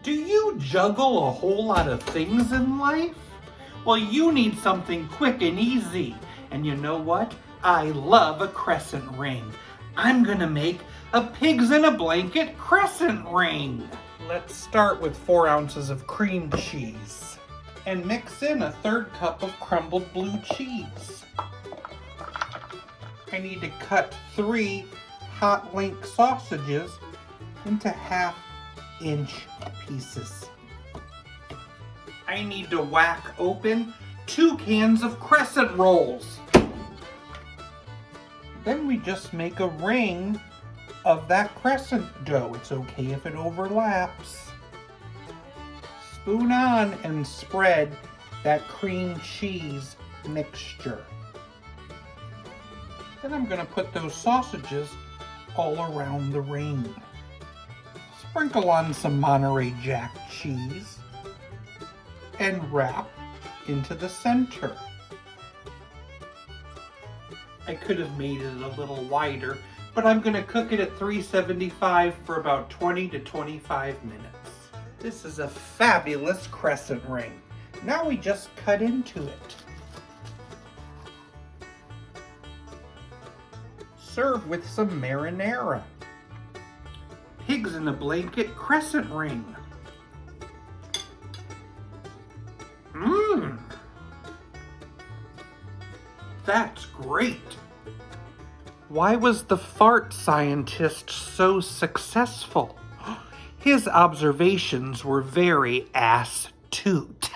Do you juggle a whole lot of things in life? Well, you need something quick and easy. And you know what? I love a crescent ring. I'm gonna make a pigs in a blanket crescent ring. Let's start with 4 ounces of cream cheese and mix in a 1/3 cup of crumbled blue cheese. I need to cut 3 hot link sausages into 1/2-inch pieces. I need to whack open 2 cans of crescent rolls. Then we just make a ring of that crescent dough. It's okay if it overlaps. Spoon on and spread that cream cheese mixture. Then I'm gonna put those sausages all around the ring. Sprinkle on some Monterey Jack cheese and wrap into the center. I could have made it a little wider, but I'm gonna cook it at 375 for about 20 to 25 minutes. This is a fabulous crescent ring. Now we just cut into it. Serve with some marinara. Pigs in a blanket crescent ring. Mmm. That's great. Why was the fart scientist so successful? His observations were very astute.